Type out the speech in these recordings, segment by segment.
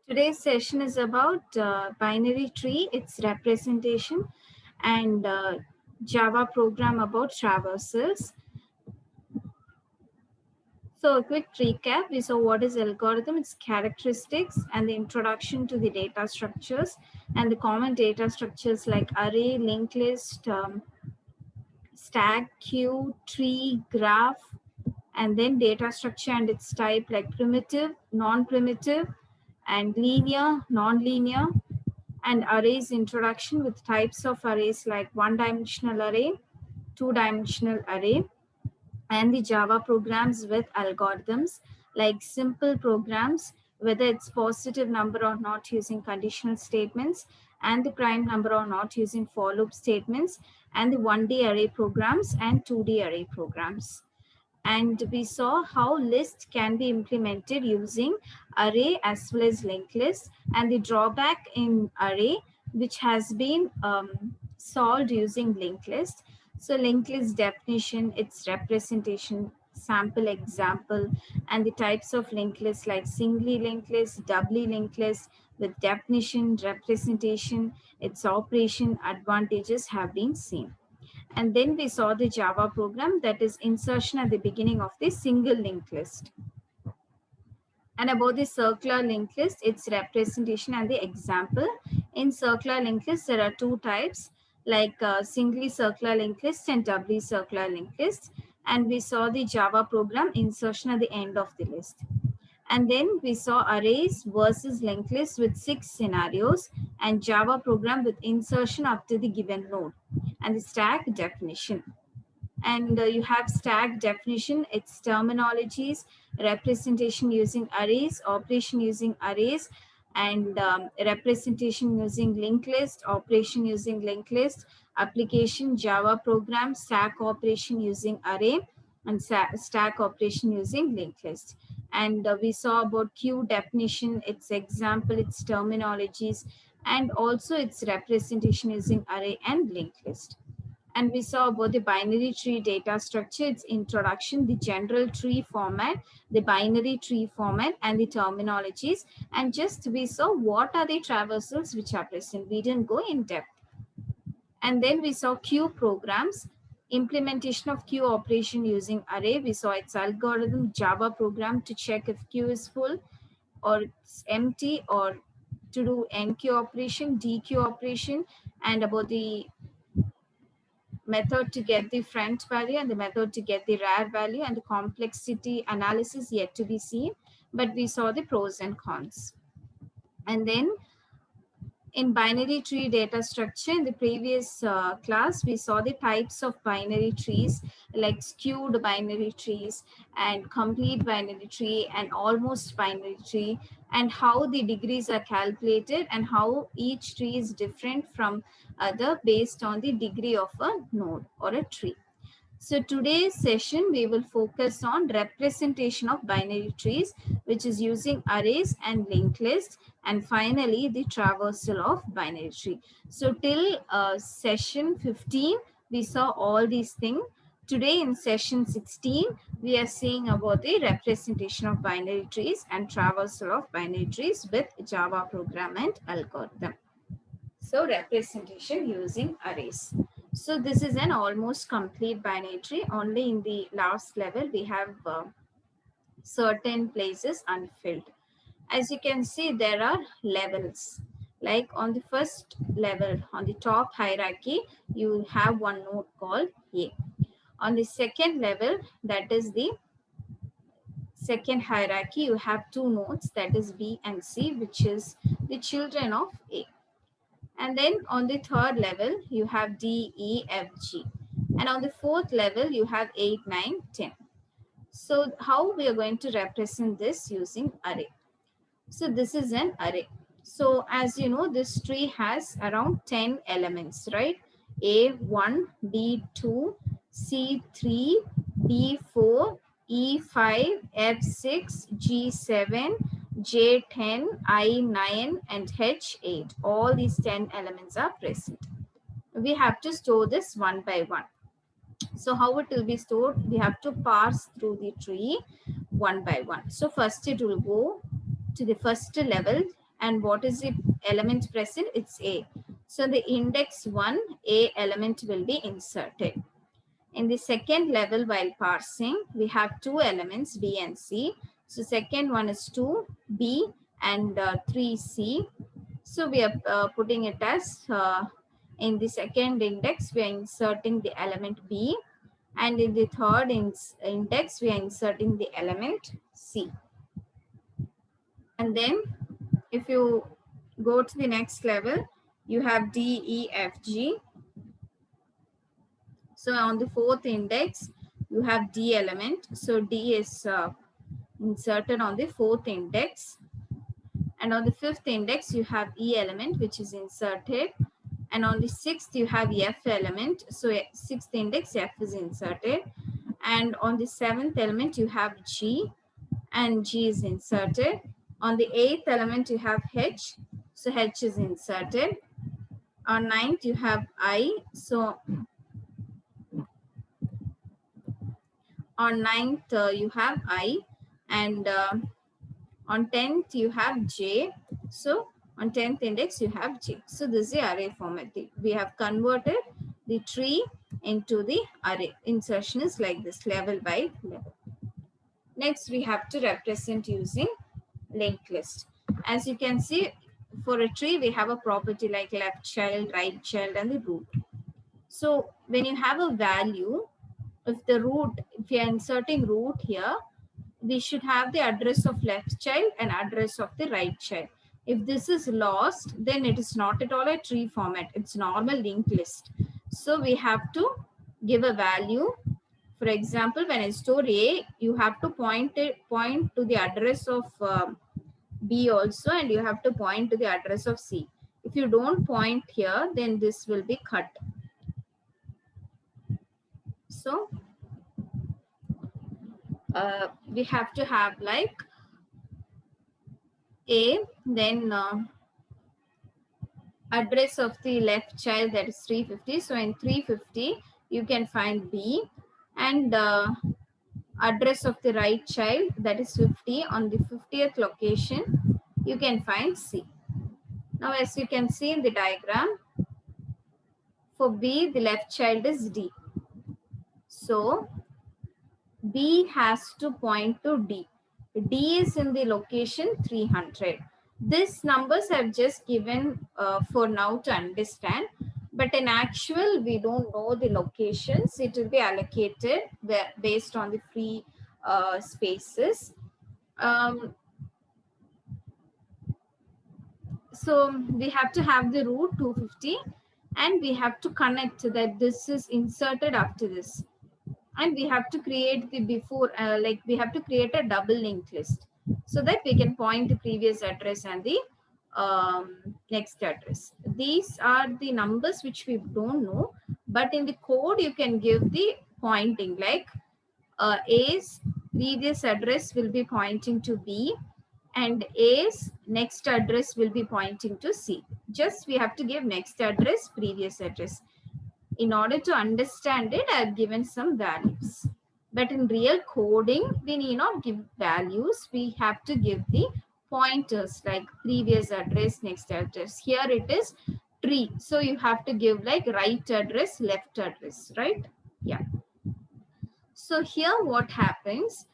Today's session is about binary tree, its representation, and Java program about traversals. So a quick recap, we saw what is algorithm, its characteristics, and the introduction to the data structures, and the common data structures like array, linked list, stack, queue, tree, graph, and then data structure and its type like primitive, non-primitive, and linear, non-linear, and arrays introduction with types of arrays like one-dimensional array, two-dimensional array, and the Java programs with algorithms like simple programs, whether it's positive number or not using conditional statements, and the prime number or not using for loop statements, and the 1D array programs and 2D array programs. And we saw how list can be implemented using array as well as linked list, and the drawback in array which has been solved using linked list. So linked list definition, its representation, sample example, and the types of linked list like singly linked list, doubly linked list with definition, representation, its operation, advantages have been seen. And then we saw the Java program, that is insertion at the beginning of the single linked list. And about the circular linked list, its representation and the example. In circular linked list, there are two types like singly circular linked list and doubly circular linked list. And we saw the Java program insertion at the end of the list. And then we saw arrays versus linked list with 6 scenarios, and Java program with insertion up to the given node, and the stack definition. And you have stack definition, its terminologies, representation using arrays, operation using arrays, and representation using linked list, operation using linked list, application, Java program, stack operation using array, and stack operation using linked list. And we saw about queue definition, its example, its terminologies, and also its representation using array and linked list. And we saw about the binary tree data structure, its introduction, the general tree format, the binary tree format, and the terminologies. And just we saw what are the traversals which are present. We didn't go in depth. And then we saw queue programs, implementation of queue operation using array. We saw its algorithm, Java program to check if queue is full or it's empty, or to do enqueue operation, dequeue operation, and about the method to get the front value and the method to get the rear value, and the complexity analysis yet to be seen, but we saw the pros and cons. And then in binary tree data structure, in the previous class, we saw the types of binary trees like skewed binary trees and complete binary tree and almost binary tree, and how the degrees are calculated and how each tree is different from other based on the degree of a node or a tree. So today's session, we will focus on representation of binary trees, which is using arrays and linked lists, and finally the traversal of binary tree. So till session 15, we saw all these things. Today in session 16, we are seeing about the representation of binary trees and traversal of binary trees with Java program and algorithm. So representation using arrays. So this is an almost complete binary tree. Only in the last level, we have certain places unfilled. As you can see, there are levels. Like on the first level, on the top hierarchy, you have one node called A. On the second level, that is the second hierarchy, you have two nodes, that is B and C, which is the children of A. And then on the third level, you have D, E, F, G. And on the fourth level, you have 8, 9, 10. So how we are going to represent this using array. So this is an array. So as you know, this tree has around 10 elements, right? A1, B2, C3, B4, E5, F6, G7, J10, I9, and H8. All these 10 elements are present. We have to store this one by one. So how it will be stored? We have to parse through the tree one by one. So first it will go to the first level, And what is the element present? It's A. So the index 1, A element will be inserted. In the second level, while parsing, we have two elements, B and C. So second one is 2, B, and 3, C. So we are putting it as in the second index, we are inserting the element B, and in the third index, we are inserting the element C. And then if you go to the next level, you have D, E, F, G. So on the fourth index, you have D element. So D is inserted on the fourth index. And on the fifth index, you have E element, which is inserted. And on the sixth, you have F element. So sixth index, F is inserted. And on the seventh element, you have G, and G is inserted. On the eighth element, you have H. So H is inserted. On ninth, you have I. So on ninth, you have I. And on 10th, you have J. So on 10th index, you have J. So this is the array format. We have converted the tree into the array. Insertion is like this, level by level. Next, we have to represent using linked list. As you can see, for a tree, we have a property like left child, right child, and the root. So when you have a value, if you are inserting root here, we should have the address of left child and address of the right child. If this is lost, then it is not at all a tree format. It's normal linked list. So we have to give a value. For example, when I store A, you have to point to the address of B also, and you have to point to the address of C. If you don't point here, then this will be cut. So we have to have like A, then address of the left child, that is 350. So in 350, you can find B, and address of the right child, that is 50. On the 50th location, you can find C. Now, as you can see in the diagram, for B, the left child is D. So B has to point to D. D is in the location 300. These numbers I've just given for now to understand, but in actual, we don't know the locations. It will be allocated based on the free spaces. So we have to have the root 250, and we have to connect that this is inserted after this. And we have to create the before, like we have to create a double linked list so that we can point the previous address and the next address. These are the numbers which we don't know, but in the code you can give the pointing, like A's previous address will be pointing to B, and A's next address will be pointing to C. Just we have to give next address, previous address. In order to understand it, I've given some values. But in real coding, we need not give values. We have to give the pointers like previous address, next address. Here it is tree. So you have to give like right address, left address, right? Yeah. So here what happens,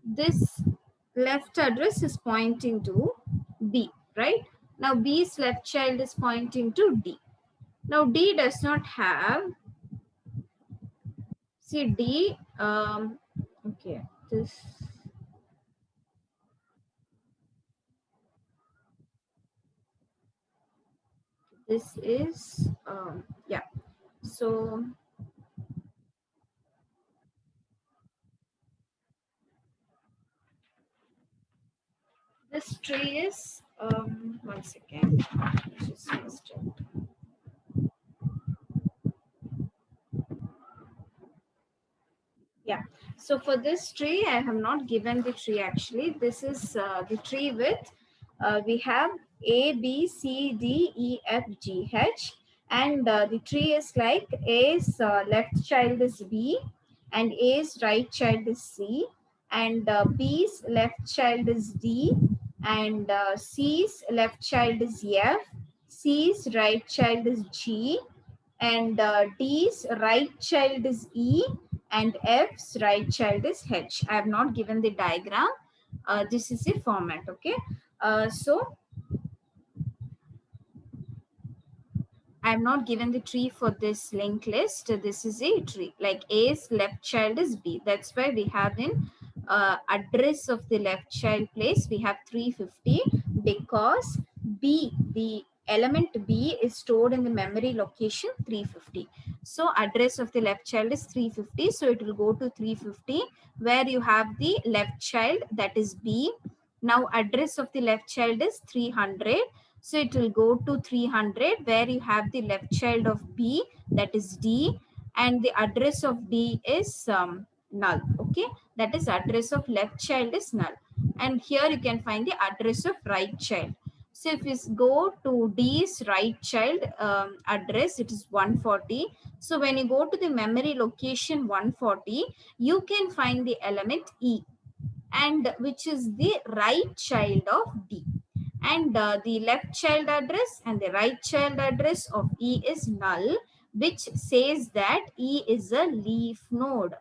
this left address is pointing to B, right? Now B's left child is pointing to D. Now D does not have, see D, okay, this is, yeah, so this tree is, one second, just missed it. Yeah, so for this tree, I have not given the tree actually. This is the tree with, we have A, B, C, D, E, F, G, H. And the tree is like A's left child is B, and A's right child is C, and B's left child is D, and C's left child is F, C's right child is G, and D's right child is E, and F's right child is H. I have not given the diagram. This is the format, okay? So I have not given the tree for this linked list. This is a tree. Like A's left child is B. That's why we have in address of the left child place, we have 350 because B, the element B is stored in the memory location 350. So address of the left child is 350. So it will go to 350 where you have the left child, that is B. Now address of the left child is 300. So it will go to 300 where you have the left child of B, that is D, and the address of D is null. Okay, that is address of left child is null. And here you can find the address of right child. So if you go to D's right child address, it is 140. So when you go to the memory location 140, you can find the element E, and which is the right child of D. And the left child address and the right child address of E is null, which says that E is a leaf node.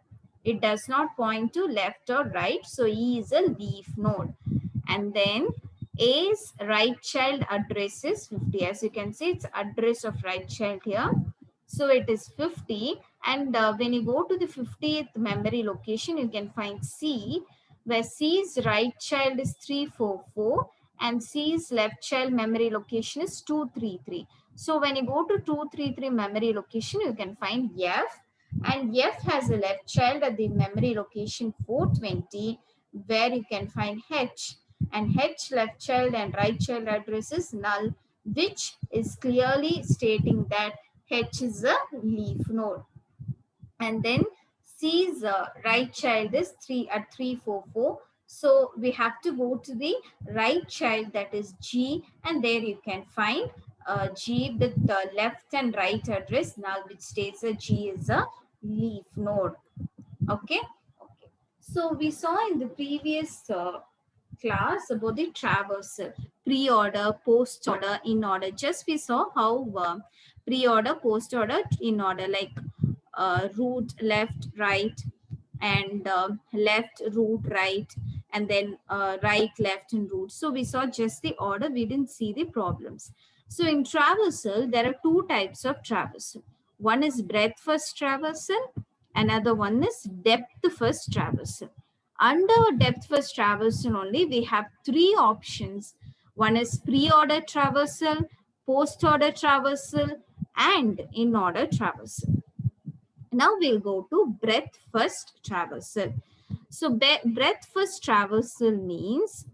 It does not point to left or right, so E is a leaf node. And then A's right child address is 50. As you can see, it's address of right child here. So it is 50. And when you go to the 50th memory location, you can find C, where C's right child is 344 and C's left child memory location is 233. So when you go to 233 memory location, you can find F, and F has a left child at the memory location 420 where you can find H, and H left child and right child address is null, which is clearly stating that H is a leaf node. And then C's right child is 344. So we have to go to the right child, that is G, and there you can find G with the left and right address null, which states that G is a leaf node. Okay. Okay. So we saw in the previous class about the traversal, pre-order, post-order, in-order. Just we saw how pre-order, post-order, in-order, like root, left, right, and left, root, right, and then right, left, and root. So we saw just the order. We didn't see the problems. So in traversal, there are two types of traversal. One is breadth first traversal. Another one is depth first traversal. Under depth first traversal only, we have three options. One is pre-order traversal, post-order traversal, and in-order traversal. Now we'll go to breadth first traversal. So breadth first traversal means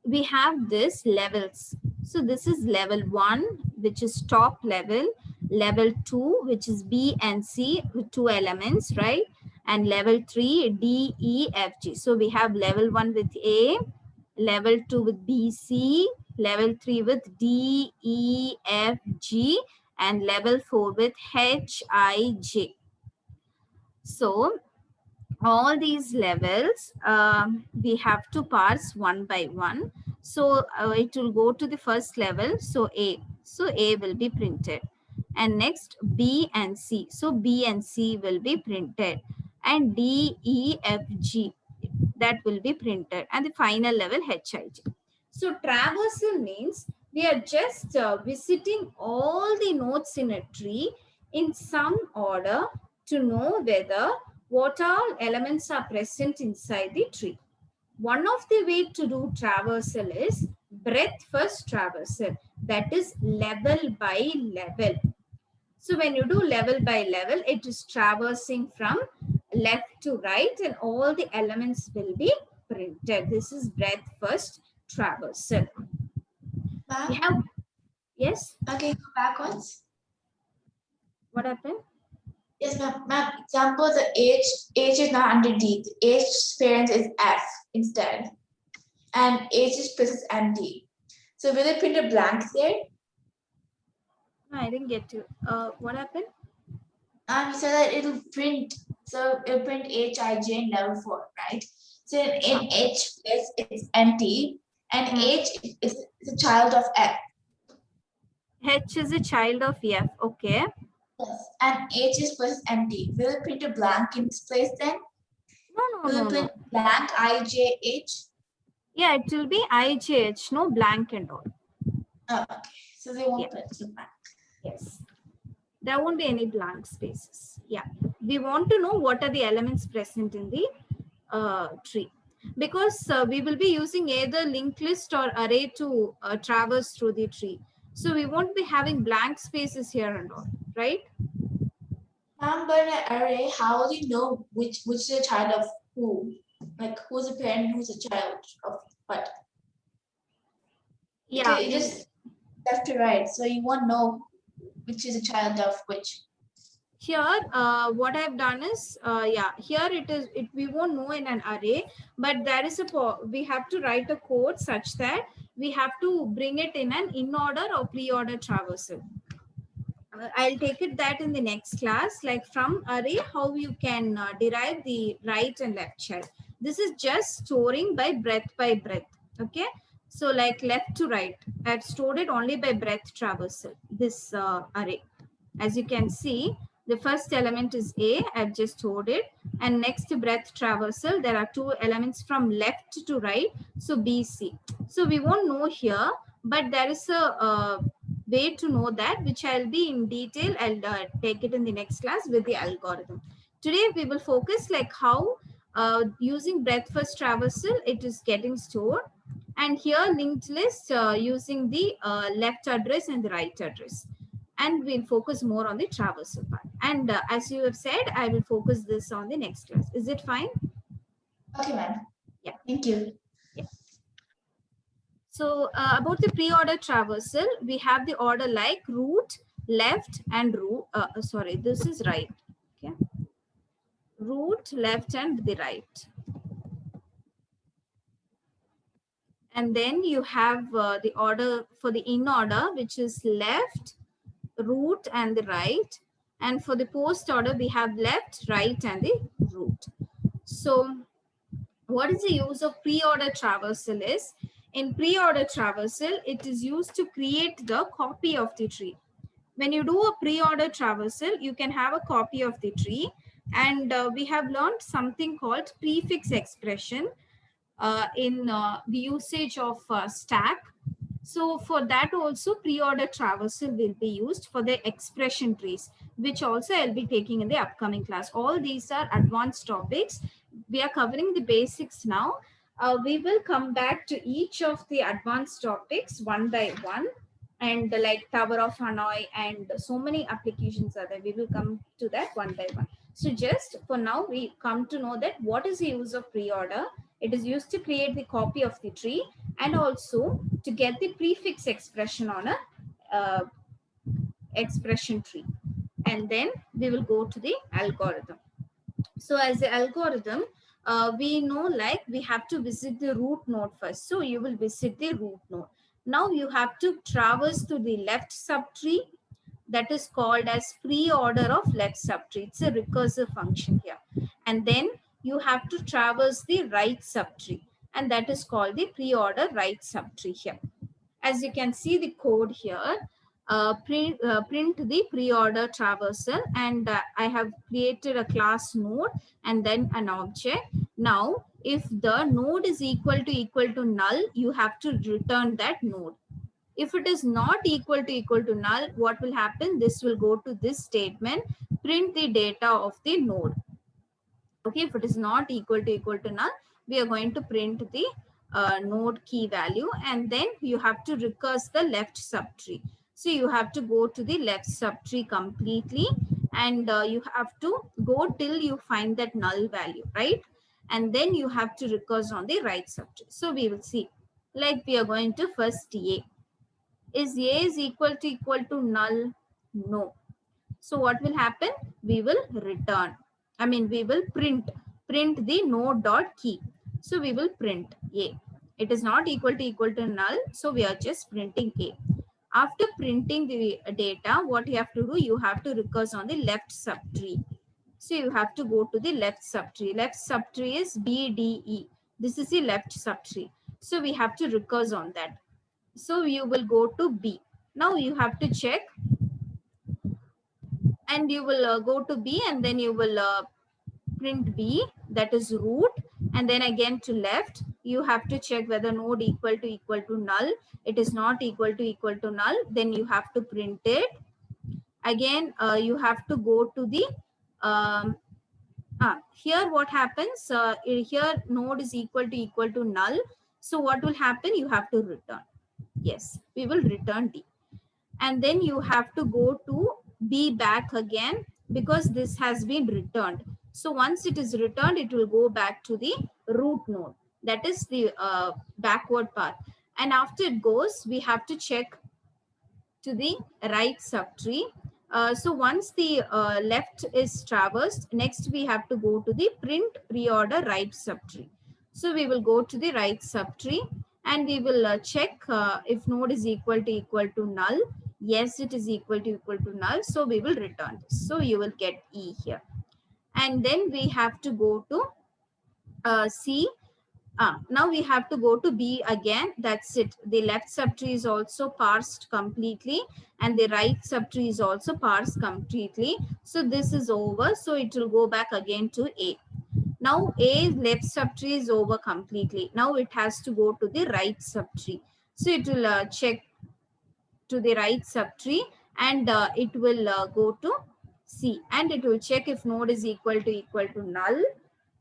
we have this levels. So this is level 1, which is top level, level 2, which is B and C with two elements, right? And level 3, D, E, F, G. So we have level 1 with A, level 2 with B, C, level 3 with D, E, F, G, and level 4 with H, I, J. So all these levels we have to parse one by one. So it will go to the first level. So A. So A will be printed. And next B and C. So B and C will be printed. And D, E, F, G, that will be printed. And the final level HIJ. So traversal means we are just visiting all the nodes in a tree in some order to know whether what all elements are present inside the tree. One of the way to do traversal is breadth first traversal, that is level by level. So when you do level by level, it is traversing from left to right and all the elements will be printed. This is breadth first traversal. We have, yes? Okay, go backwards. What happened? Yes, ma'am. Example, the H is not under D. The H parent is F instead. And H's place is empty. So will it print a blank there? No, I didn't get you. What happened? You said that it'll print, so it'll print HIJ in level 4, right? So in H place it's empty, and H is a child of F. H is a child of F. Okay. Yes, and H is plus empty. Will it print a blank in this place then? No, Will no, it print no. blank IJH? Yeah, it will be IJH, no blank and all. Oh, okay. So they won't Yeah. print the blank. Yes. There won't be any blank spaces. Yeah. We want to know what are the elements present in the tree, because we will be using either linked list or array to traverse through the tree. So we won't be having blank spaces here and all, right? But in an array, how will you know which is a child of who? Like who's a parent, who's a child of what? Yeah, It just left to right, so you won't know which is a child of which. here what I've done is yeah, here it we won't know in an array, but there is we have to write a code such that we have to bring it in an in order or pre-order traversal. I'll take it that in the next class, like from array, how you can derive the right and left child. This is just storing by breadth by breadth. Okay. So like left to right, I've stored it only by breadth traversal, this array. As you can see, the first element is A, I've just stored it. And next breadth traversal, there are two elements from left to right. So B, C. So we won't know here, but there is a way to know that, which I'll be in detail. I'll take it in the next class with the algorithm. Today we will focus like how using breadth first traversal it is getting stored, and here linked list using the left address and the right address, and we'll focus more on the traversal part. And as you have said, I will focus this on the next class. Is it fine? Okay, ma'am. Yeah. Thank you. Yeah. So about the pre-order traversal, we have the order like root, left, and root. Sorry, this is right. Okay. Root, left, and the right. And then you have the order for the in order, which is left, root, and the right. And for the post order, we have left, right, and the root. So what is the use of pre-order traversal is, in pre-order traversal, it is used to create the copy of the tree. When you do a pre-order traversal, you can have a copy of the tree. And we have learned something called prefix expression in the usage of stack. So for that also, pre-order traversal will be used for the expression trees, which also I'll be taking in the upcoming class. All these are advanced topics. We are covering the basics now. We will come back to each of the advanced topics one by one, and like Tower of Hanoi and so many applications are there. We will come to that one by one. So just for now, we come to know that what is the use of pre-order. It is used to create the copy of the tree, and also to get the prefix expression on a uh, expression tree. And then we will go to the algorithm. So as the algorithm, we know like we have to visit the root node first. So you will visit the root node. Now you have to traverse to the left subtree, that is called as pre-order of left subtree. It's a recursive function here. And then you have to traverse the right subtree, and that is called the pre-order right subtree here. As you can see the code here, print the pre-order traversal, and I have created a class node and then an object. Now, if the node is equal to null, you have to return that node. If it is not equal to null, what will happen? This will go to this statement, print the data of the node. Okay, if it is not equal to null, we are going to print the node key value, and then you have to recurse the left subtree. So you have to go to the left subtree completely, and you have to go till you find that null value, right? And then you have to recurse on the right subtree. So we will see, like we are going to first A. Is A is equal to null? No. So what will happen? We will return. We will print the node dot key. So we will print A. It is not equal to null. So we are just printing A. After printing the data, what you have to do? You have to recurse on the left subtree. So you have to go to the left subtree. Left subtree is BDE. This is the left subtree. So we have to recurse on that. So you will go to B. Now you have to check, and you will go to B, and then you will print B, that is root, and then again to left. You have to check whether node equal to null. It is not equal to null. Then you have to print it. Again, you have to go to the here what happens, here node is equal to null. So what will happen? You have to return. Yes, we will return D. And then you have to go to B back again, because this has been returned. So once it is returned, it will go back to the root node. That is the backward path. And after it goes, we have to check to the right subtree. So once the left is traversed, next we have to go to the print preorder right subtree. So we will go to the right subtree, and we will check if node is equal to null. Yes, it is equal to null. So we will return this. So you will get E here. And then we have to go to C. Now we have to go to B again. That's it. The left subtree is also parsed completely, and the right subtree is also parsed completely. So this is over. So it will go back again to A. Now A left subtree is over completely. Now it has to go to the right subtree. So it will check to the right subtree, and it will go to C, and it will check if node is equal to null.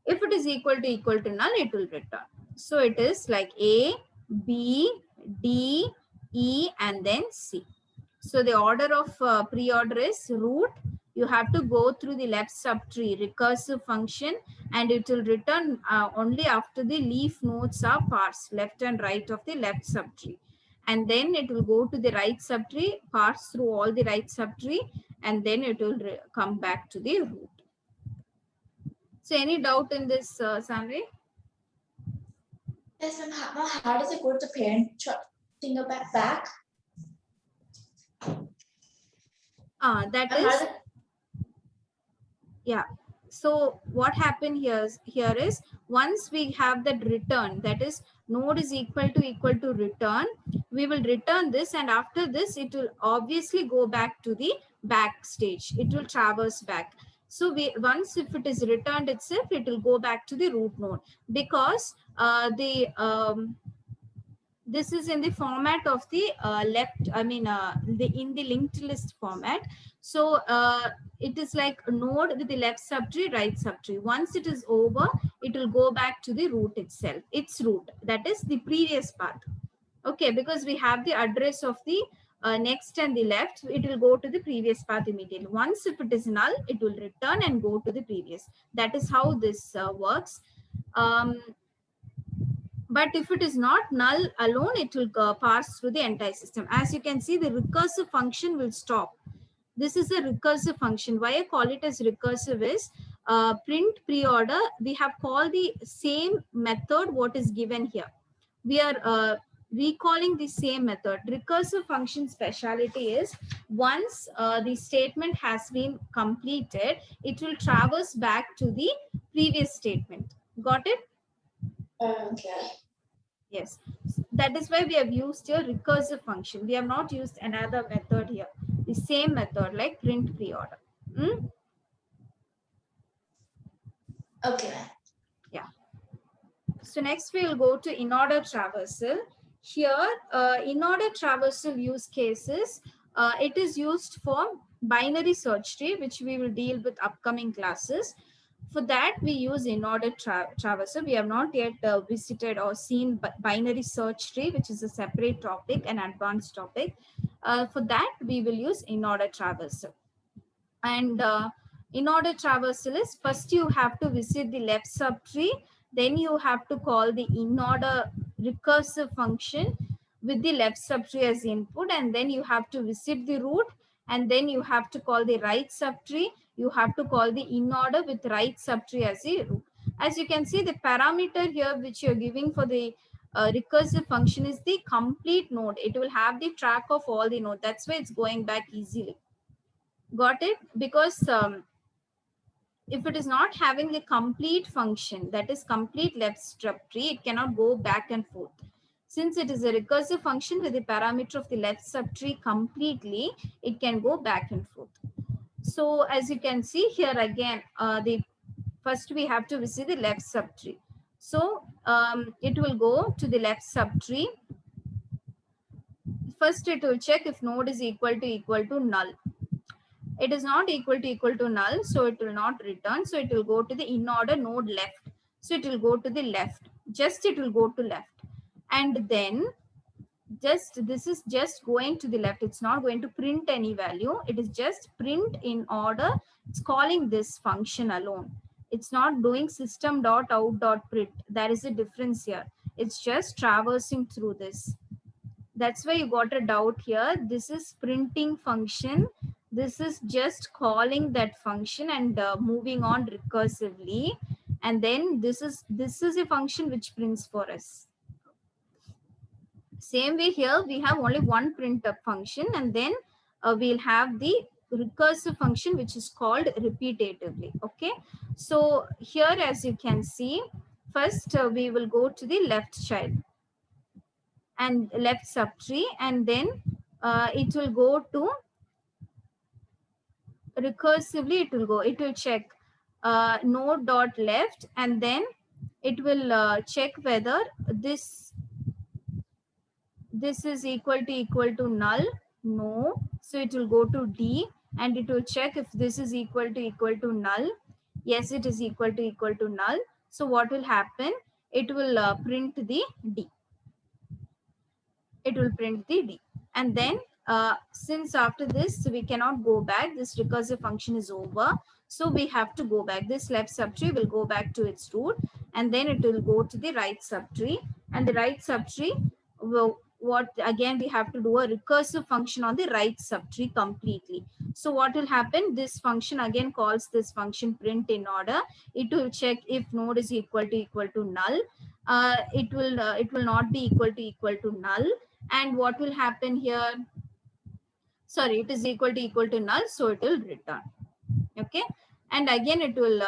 If it is equal to null, it will return. So it is like A, B, D, E, and then C. So the order of pre-order is root. You have to go through the left subtree recursive function, and it will return only after the leaf nodes are parsed, left and right of the left subtree. And then it will go to the right subtree, parse through all the right subtree, and then it will come back to the root. So any doubt in this, Sanvi? Yes, ma'am. How does it go to the parent thing back? That is, yeah. So what happened here is once we have that return, that is node is equal to return, we will return this, and after this it will obviously go back to the back stage. It will traverse back. So we once if it is returned itself, it will go back to the root node, because this is in the format of the left, I mean in the linked list format. So it is like a node with the left subtree, right subtree. Once it is over, it will go back to the root itself, its root, that is the previous path. Okay, because we have the address of the next and the left, it will go to the previous path immediately. Once if it is null, it will return and go to the previous. That is how this works. But if it is not null alone, it will pass through the entire system. As you can see, the recursive function will stop. This is a recursive function. Why I call it as recursive is print preorder. We have called the same method what is given here. We are recalling the same method. Recursive function speciality is once the statement has been completed, it will traverse back to the previous statement. Got it? Okay. Yes, that is why we have used a recursive function. We have not used another method here. The same method like print preorder. Okay. Yeah. So next we will go to in-order traversal. Here, in-order traversal use cases, it is used for binary search tree, which we will deal with upcoming classes. For that, we use in-order traversal. We have not yet visited or seen binary search tree, which is a separate topic, an advanced topic. For that, we will use in-order traversal. And in-order traversal is first you have to visit the left subtree, then you have to call the in-order recursive function with the left subtree as input, and then you have to visit the root, and then you have to call the right subtree. You have to call the in-order with right subtree as a root. As you can see, the parameter here which you're giving for the recursive function is the complete node. It will have the track of all the node. That's why it's going back easily. Got it? Because If it is not having the complete function, that is complete left subtree, it cannot go back and forth. Since it is a recursive function with the parameter of the left subtree completely, it can go back and forth. So as you can see here again, the first we have to visit the left subtree. So it will go to the left subtree. First it will check if node is equal to null. It is not equal to null, so it will not return. So it will go to the in order node left. So it will go to the left. Just it will go to left. And then just this is just going to the left. It's not going to print any value. It is just print in order. It's calling this function alone. It's not doing system.out.print. There is a difference here. It's just traversing through this. That's why you got a doubt here. This is printing function. This is just calling that function and moving on recursively. And then this is a function which prints for us. Same way here, we have only one printf function, and then we'll have the recursive function which is called repetitively. Okay, so here as you can see, first we will go to the left child and left subtree, and then it will go to recursively, it will check node dot left, and then it will check whether this is equal to null. No, so it will go to D, and it will check if this is equal to null. Yes, it is equal to null. So what will happen? It will print the D. It will print the D. And then since after this we cannot go back, this recursive function is over, so we have to go back. This left subtree will go back to its root, and then it will go to the right subtree, and the right subtree will, what again we have to do a recursive function on the right subtree completely. So what will happen? This function again calls this function print in order. It will check if node is equal to null. It will not be equal to null. And what will happen here? Sorry, it is equal to null, so it will return. Okay, and again it will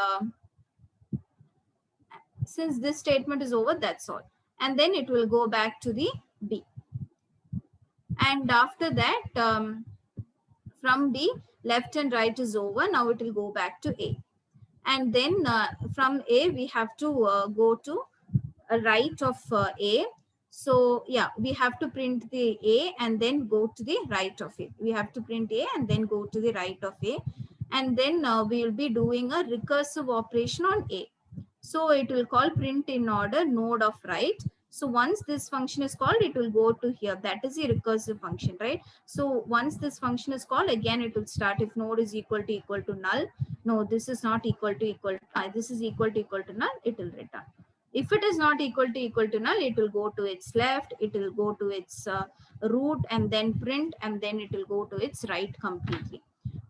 since this statement is over, that's all, and then it will go back to the B. And after that from B, left and right is over. Now it will go back to A, and then from A we have to go to right of A. So yeah, we have to print the A and then go to the right of it. We have to print A and then go to the right of A, and then we will be doing a recursive operation on A. So it will call print in order node of right. So once this function is called, it will go to here. That is a recursive function, right? So once this function is called, again it will start if node is equal to null. No, this is not this is equal to null. It will return. If it is not equal to null, it will go to its left, it will go to its root, and then print, and then it will go to its right completely.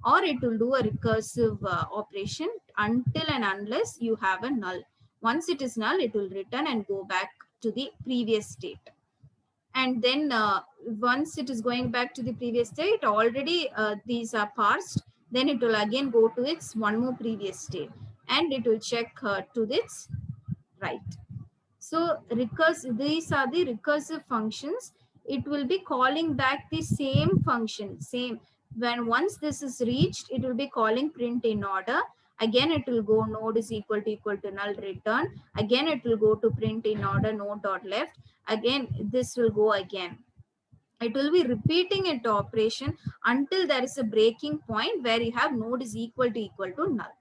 Or it will do a recursive operation until and unless you have a null. Once it is null, it will return and go back to the previous state. And then once it is going back to the previous state, already these are parsed, then it will again go to its one more previous state, and it will check to its right. So these are the recursive functions. It will be calling back the same function, same. When once this is reached, it will be calling print in order. Again, it will go node is equal to null, return. Again, it will go to print in order node dot left. Again, this will go again. It will be repeating its operation until there is a breaking point where you have node is equal to null.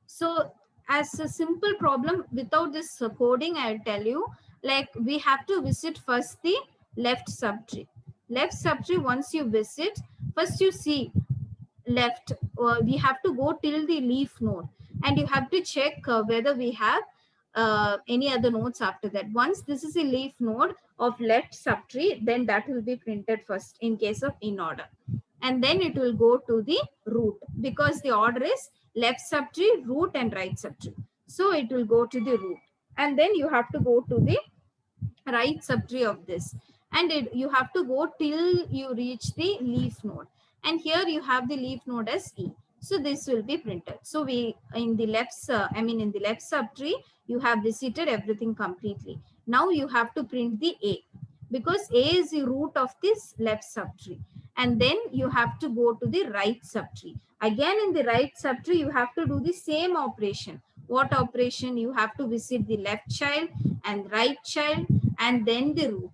So as a simple problem without this coding, I'll tell you, like we have to visit first the left subtree. Left subtree, once you visit, first you see left, we have to go till the leaf node, and you have to check whether we have any other nodes after that. Once this is a leaf node of left subtree, then that will be printed first in case of in order, and then it will go to the root, because the order is left subtree, root, and right subtree. So it will go to the root, and then you have to go to the right subtree of this, and you have to go till you reach the leaf node, and here you have the leaf node as E. So this will be printed. So we in the left, in the left subtree, you have visited everything completely. Now you have to print the A, because A is the root of this left subtree. And then you have to go to the right subtree. Again, in the right subtree, you have to do the same operation. What operation? You have to visit the left child and right child and then the root.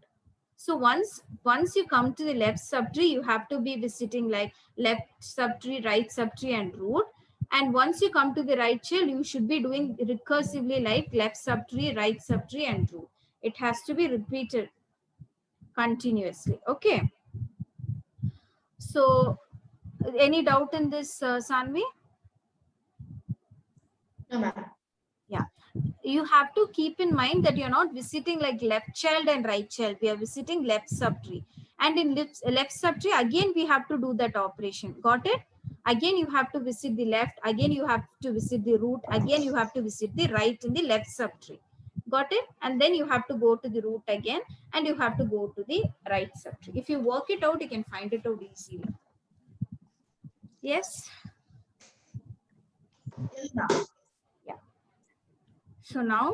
So once you come to the left subtree, you have to be visiting like left subtree, right subtree, and root. And once you come to the right child, you should be doing recursively like left subtree, right subtree, and root. It has to be repeated continuously. Okay. So any doubt in this, Sanvi? No, ma'am. Yeah. You have to keep in mind that you're not visiting like left child and right child. We are visiting left subtree. And in left subtree, again, we have to do that operation. Got it? Again, you have to visit the left. Again, you have to visit the root. Again, you have to visit the right in the left subtree. Got it? And then you have to go to the root again, and you have to go to the right subtree. If you work it out, you can find it out easily. Yes? Yes, ma'am. Yeah. So now,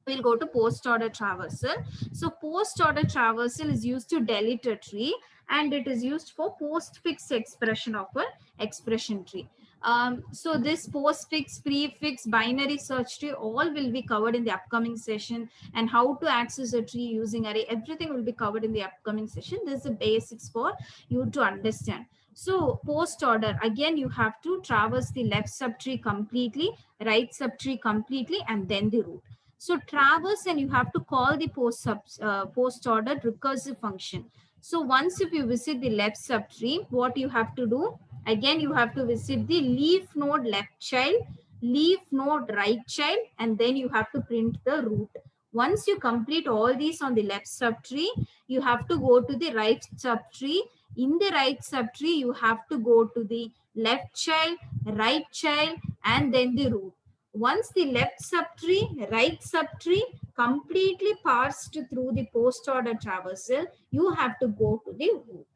we'll go to post order traversal. So post order traversal is used to delete a tree, and it is used for postfix expression of an expression tree. So this postfix, prefix, binary search tree, all will be covered in the upcoming session, and how to access a tree using array, everything will be covered in the upcoming session. This is the basics for you to understand. So post order, again, you have to traverse the left subtree completely, right subtree completely, and then the root. So traverse, and you have to call the post ordered recursive function. So once if you visit the left subtree, what you have to do? Again, you have to visit the leaf node left child, leaf node right child, and then you have to print the root. Once you complete all these on the left subtree, you have to go to the right subtree. In the right subtree, you have to go to the left child, right child, and then the root. Once the left subtree, right subtree completely passed through the post order traversal, you have to go to the root.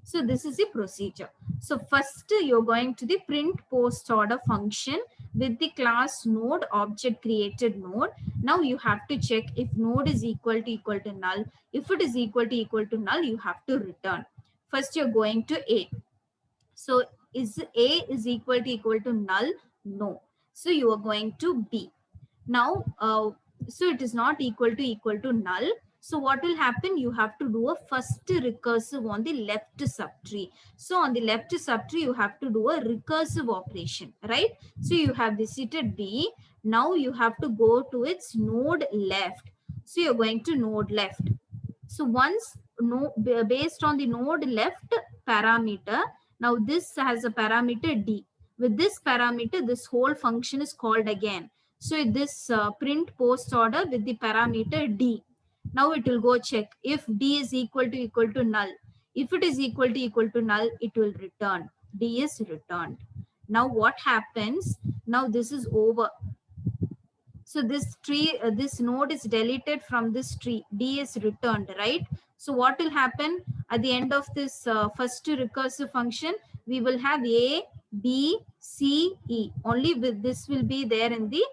So this is the procedure. So first you're going to the print post order function with the class node object created node. Now you have to check if node is equal to null. If it is equal to null, you have to return. First you're going to A. So is A is equal to null? No. So you are going to B. Now, so it is not equal to null. So what will happen? You have to do a first recursive on the left subtree. So on the left subtree, you have to do a recursive operation, right? So you have visited B. Now you have to go to its node left. So you're going to node left. So once based on the node left parameter, now this has a parameter D. With this parameter, this whole function is called again. So this print post order with the parameter D. Now it will go check if D is equal to null. If it is equal to null, it will return. D is returned. Now what happens? Now this is over. So this tree, this node is deleted from this tree. D is returned, right? So what will happen at the end of this first recursive function? We will have A, B, C, E. Only with this will be there in the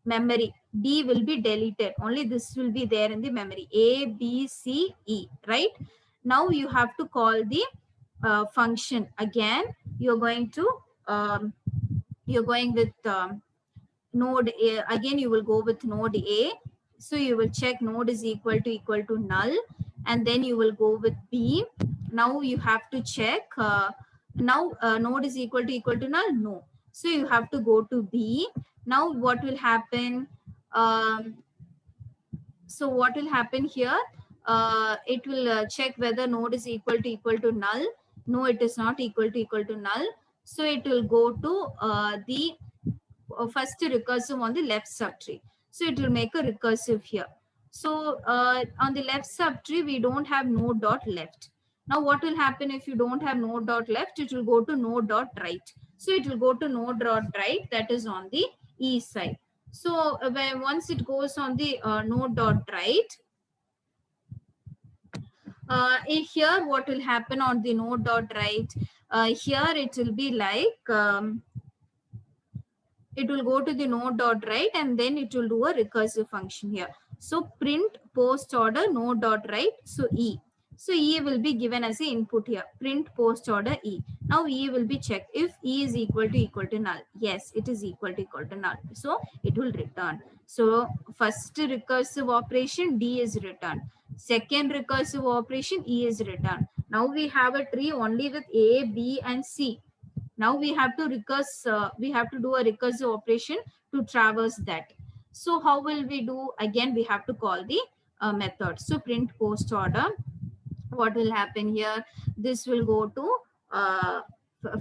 memory. D will be deleted. Only this will be there in the memory. A, B, C, E, right? Now you have to call the function again. You're going to you're going with node A. Again, you will go with node A. So you will check node is equal to null, and then you will go with B. Now you have to check now node is equal to null. No. So you have to go to B. Now what will happen? So what will happen here? It will check whether node is equal to null. No, it is not equal to null. So it will go to the first recursive on the left subtree. So it will make a recursive here. So on the left subtree, we don't have node dot left. Now what will happen if you don't have node dot left? It will go to node dot right. So it will go to node dot right, that is on the E side. So when once it goes on the node dot right, here what will happen on the node dot right? Here it will be like it will go to the node dot write and then it will do a recursive function here. So print post order node dot write. So E. So E will be given as the input here. Print post order E. Now E will be checked if E is equal to null. Yes, it is equal to null. So it will return. So first recursive operation D is returned. Second recursive operation E is returned. Now we have a tree only with A, B and C. Now we have to we have to do a recursive operation to traverse that. So how will we do? Again, we have to call the method. So print post order. What will happen here? This will go to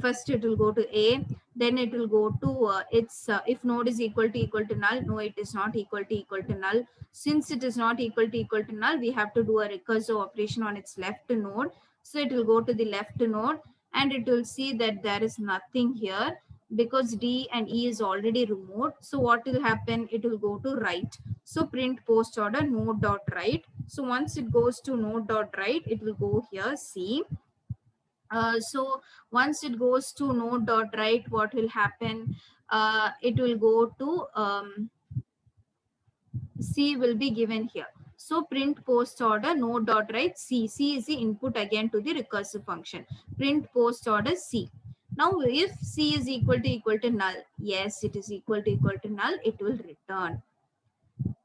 first it will go to A, then it will go to its if node is equal to null. No, it is not equal to null. Since it is not equal to null, we have to do a recursive operation on its left node. So it will go to the left node and it will see that there is nothing here because D and E is already removed. So what will happen? It will go to write. So print post order node dot write. So once it goes to node dot write, it will go here C. So once it goes to node dot write, what will happen? It will go to C will be given here. So print post order node dot write C. C is the input again to the recursive function. Print post order C. Now if C is equal to null, yes, it is equal to null, it will return.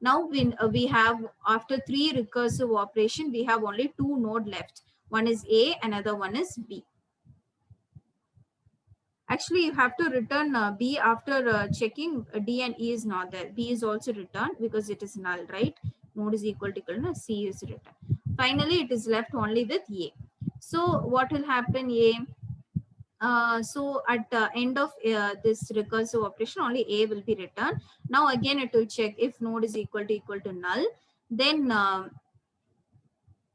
Now we have, after 3 recursive operation, we have only 2 node left. One is A, another one is B. Actually, you have to return B after checking D and E is not there. B is also returned because it is null, right? Node is equal to null, C is returned. Finally, it is left only with A. So what will happen? A. So at the end of this recursive operation, only A will be returned. Now again, it will check if node is equal to null. Then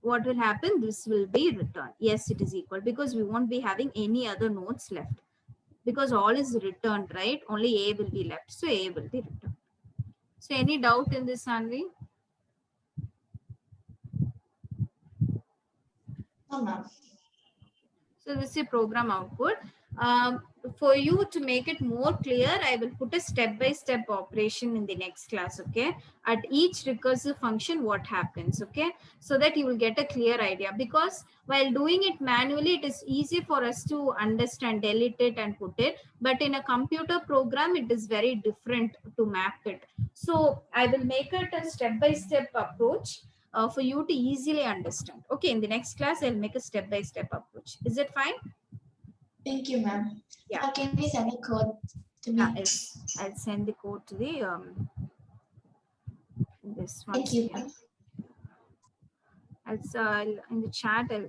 what will happen? This will be returned. Yes, it is equal because we won't be having any other nodes left. Because all is returned, right? Only A will be left. So A will be returned. So any doubt in this, Anvi? No, ma'am. So this is a program output. For you to make it more clear, I will put a step-by-step operation in the next class, okay? At each recursive function, what happens, okay? So that you will get a clear idea. Because while doing it manually, it is easy for us to understand, delete it and put it. But in a computer program, it is very different to map it. So I will make it a step-by-step approach for you to easily understand. Okay, in the next class, I'll make a step-by-step approach. Is it fine? Thank you, ma'am. Yeah. Can you send a code to Yeah, me? I'll send the code to the this one. Thank you, ma'am. In the chat, I'll